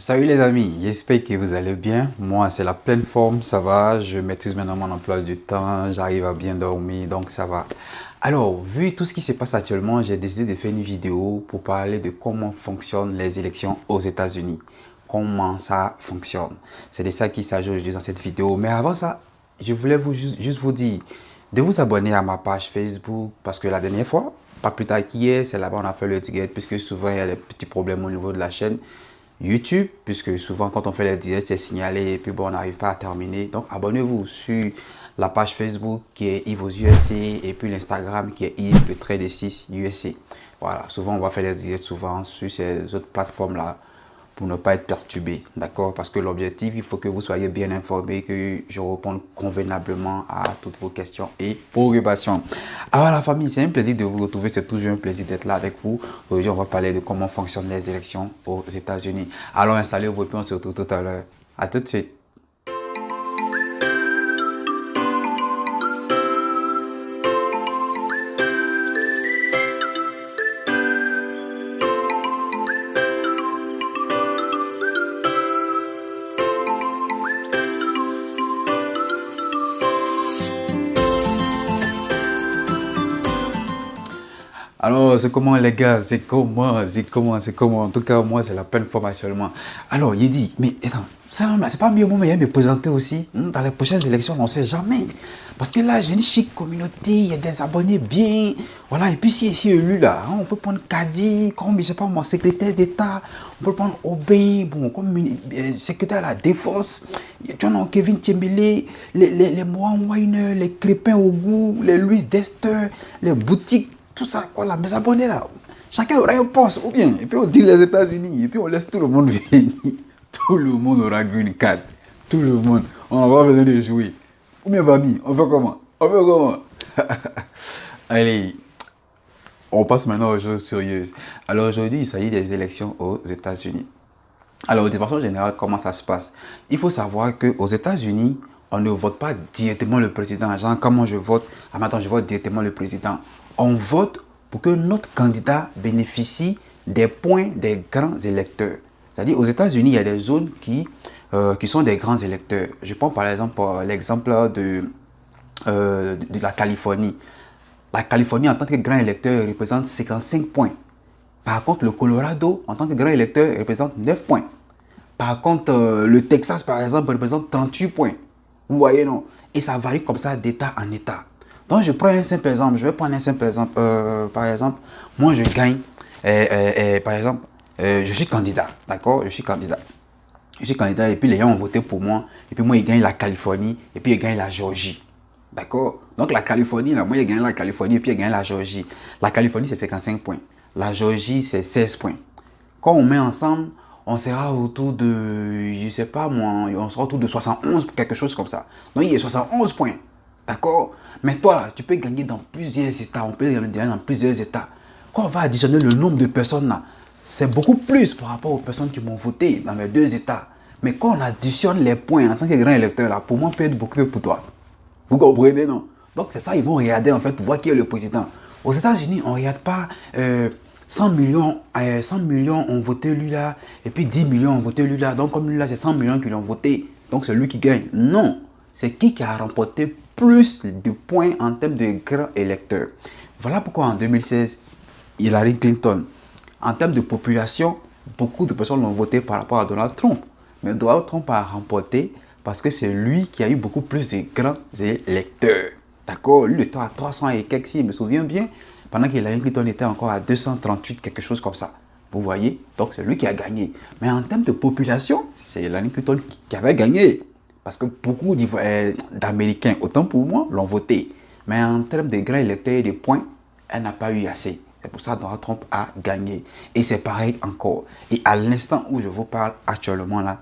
Salut les amis, j'espère que vous allez bien. Moi, c'est la pleine forme, ça va. Je maîtrise maintenant mon emploi du temps, j'arrive à bien dormir, donc ça va. Alors, vu tout ce qui se passe actuellement, j'ai décidé de faire une vidéo pour parler de comment fonctionnent les élections aux États-Unis. Comment ça fonctionne. C'est de ça qu'il s'agit aujourd'hui dans cette vidéo. Mais avant ça, je voulais juste vous dire de vous abonner à ma page Facebook parce que la dernière fois, pas plus tard qu'hier, c'est là-bas on a fait le direct puisque souvent il y a des petits problèmes au niveau de la chaîne YouTube, puisque souvent quand on fait les directs, c'est signalé et puis bon, on n'arrive pas à terminer. Donc abonnez-vous sur la page Facebook qui est Yves USA et puis l'Instagram qui est Yves le trait des 6 USA. Voilà, souvent on va faire les directs souvent sur ces autres plateformes-là pour ne pas être perturbé, d'accord? Parce que l'objectif, il faut que vous soyez bien informés, que je réponde convenablement à toutes vos questions et préoccupations. Alors la famille, c'est un plaisir de vous retrouver, c'est toujours un plaisir d'être là avec vous. Aujourd'hui, on va parler de comment fonctionnent les élections aux États-Unis. Alors installez-vous et puis on se retrouve tout à l'heure. À tout de suite. Alors, c'est comment les gars? C'est comment? En tout cas, moi, c'est la peine forme actuellement. Alors, il dit, mais attends, ça, c'est pas mieux, moi, mais me présenter aussi. Dans les prochaines élections, on ne sait jamais. Parce que là, j'ai une chic communauté, il y a des abonnés bien. Voilà, et puis si ici élu là, on peut prendre Kadi, comme, je sais pas, mon secrétaire d'État, on peut prendre Aubin, bon, comme secrétaire à la défense, tu vois, Kevin Tchembele, les Mohan Winer, les Crépin au goût, les Louis Dester, les boutiques. Tout ça, quoi, là, mes abonnés là, chacun aura un poste, ou bien, et puis on dit les États-Unis, et puis on laisse tout le monde venir. Tout le monde aura une carte. Tout le monde. On va besoin de jouer. Ou bien, Babi, on fait comment? On fait comment? Allez, on passe maintenant aux choses sérieuses. Alors aujourd'hui, il s'agit des élections aux États-Unis. Alors, de façon générale, comment ça se passe? Il faut savoir qu'aux États-Unis, on ne vote pas directement le président. Genre, comment je vote? Ah, maintenant, je vote directement le président. On vote pour que notre candidat bénéficie des points des grands électeurs. C'est-à-dire, aux États-Unis, il y a des zones qui sont des grands électeurs. Je prends par exemple l'exemple de la Californie. La Californie, en tant que grand électeur, représente 55 points. Par contre, le Colorado, en tant que grand électeur, représente 9 points. Par contre, le Texas, par exemple, représente 38 points. Vous voyez, non? Et ça varie comme ça d'État en État. Donc, je prends un simple exemple. Je vais prendre un simple exemple. Par exemple, moi, je gagne. Par exemple, je suis candidat. D'accord? Je suis candidat. Je suis candidat et puis les gens ont voté pour moi. Et puis moi, ils gagnent la Californie et puis ils gagnent la Géorgie. D'accord? Donc, la Californie, là, moi, j'ai gagné la Californie et puis j'ai gagné la Géorgie. La Californie, c'est 55 points. La Géorgie, c'est 16 points. Quand on met ensemble, on sera autour de, je sais pas moi, on sera autour de 71, quelque chose comme ça. Donc, il y a 71 points. D'accord? Mais toi, là, tu peux gagner dans plusieurs États. On peut gagner dans plusieurs États. Quand on va additionner le nombre de personnes là, c'est beaucoup plus par rapport aux personnes qui m'ont voté dans les deux États. Mais quand on additionne les points en tant que grand électeur, là, pour moi, peut être beaucoup que pour toi. Vous comprenez, non? Donc, c'est ça, ils vont regarder en fait pour voir qui est le président. Aux États-Unis, on ne regarde pas 100 millions, 100 millions ont voté lui là, et puis 10 millions ont voté lui là. Donc, comme lui là, c'est 100 millions qui l'ont voté. Donc, c'est lui qui gagne. Non, c'est qui a remporté plus de points en termes de grands électeurs. Voilà pourquoi en 2016, Hillary Clinton, en termes de population, beaucoup de personnes l'ont voté par rapport à Donald Trump. Mais Donald Trump a remporté parce que c'est lui qui a eu beaucoup plus de grands électeurs. D'accord? Lui, il était à 300 et quelques, si je me souviens bien, pendant qu'Hillary Clinton était encore à 238, quelque chose comme ça. Vous voyez? Donc, c'est lui qui a gagné. Mais en termes de population, c'est Hillary Clinton qui avait gagné. Parce que beaucoup d'Américains, autant pour moi, l'ont voté. Mais en termes de grands électeurs et de points, elle n'a pas eu assez. C'est pour ça que Donald Trump a gagné. Et c'est pareil encore. Et à l'instant où je vous parle actuellement là,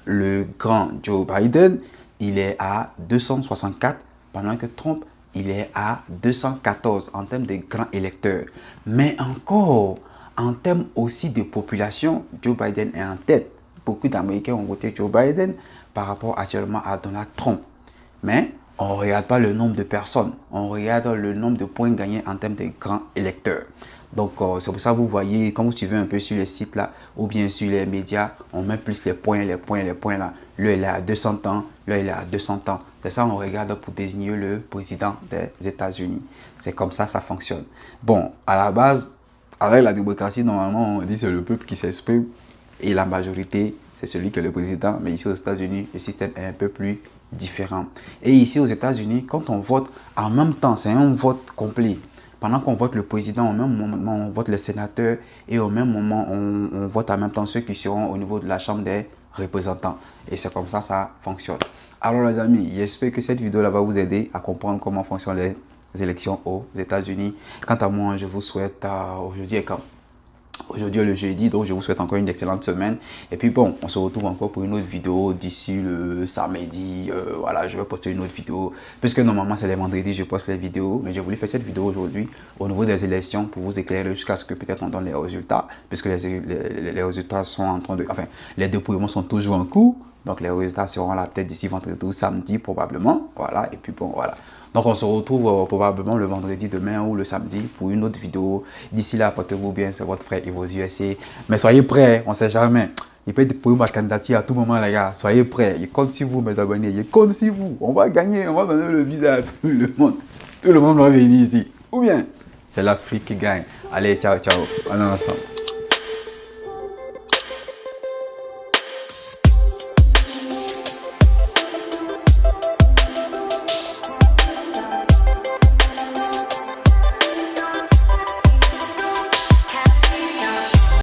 le grand Joe Biden, il est à 264, pendant que Trump, il est à 214 en termes de grands électeurs. Mais encore, en termes aussi de population, Joe Biden est en tête. Beaucoup d'Américains ont voté Joe Biden par rapport actuellement à Donald Trump. Mais on ne regarde pas le nombre de personnes, on regarde le nombre de points gagnés en termes de grands électeurs. Donc, c'est pour ça que vous voyez, quand vous suivez un peu sur les sites là, ou bien sur les médias, on met plus les points là. Là, il est à 200 ans, là, il est à 200 ans. C'est ça, on regarde pour désigner le président des États-Unis. C'est comme ça fonctionne. Bon, à la base, avec la démocratie, normalement, on dit que c'est le peuple qui s'exprime et la majorité, c'est celui qui est le président. Mais ici aux États-Unis, le système est un peu plus différent. Et ici aux États-Unis, quand on vote en même temps, c'est un vote complet. Pendant qu'on vote le président, au même moment, on vote les sénateurs et au même moment, on vote en même temps ceux qui seront au niveau de la Chambre des représentants. Et c'est comme ça fonctionne. Alors les amis, j'espère que cette vidéo-là va vous aider à comprendre comment fonctionnent les élections aux États-Unis. Quant à moi, je vous souhaite aujourd'hui est le jeudi, donc je vous souhaite encore une excellente semaine. Et puis bon, on se retrouve encore pour une autre vidéo d'ici le samedi. Voilà, je vais poster une autre vidéo. Puisque normalement c'est les vendredis, je poste les vidéos. Mais j'ai voulu faire cette vidéo aujourd'hui au niveau des élections pour vous éclairer jusqu'à ce que peut-être on donne les résultats. Puisque les résultats sont en train de... Enfin, les dépouillements sont toujours en cours. Donc les résultats seront là peut-être d'ici vendredi ou samedi probablement. Voilà, et puis bon, voilà. Donc on se retrouve probablement le vendredi demain ou le samedi pour une autre vidéo. D'ici là, portez-vous bien, c'est votre frère Evo USA. Mais soyez prêts, on ne sait jamais. Il peut être pour ma candidature à tout moment, les gars. Soyez prêts. Il compte sur vous, mes abonnés. Il compte sur vous. On va gagner, on va donner le visa à tout le monde. Tout le monde va venir ici. Ou bien, c'est l'Afrique qui gagne. Allez, ciao, ciao. On est ensemble.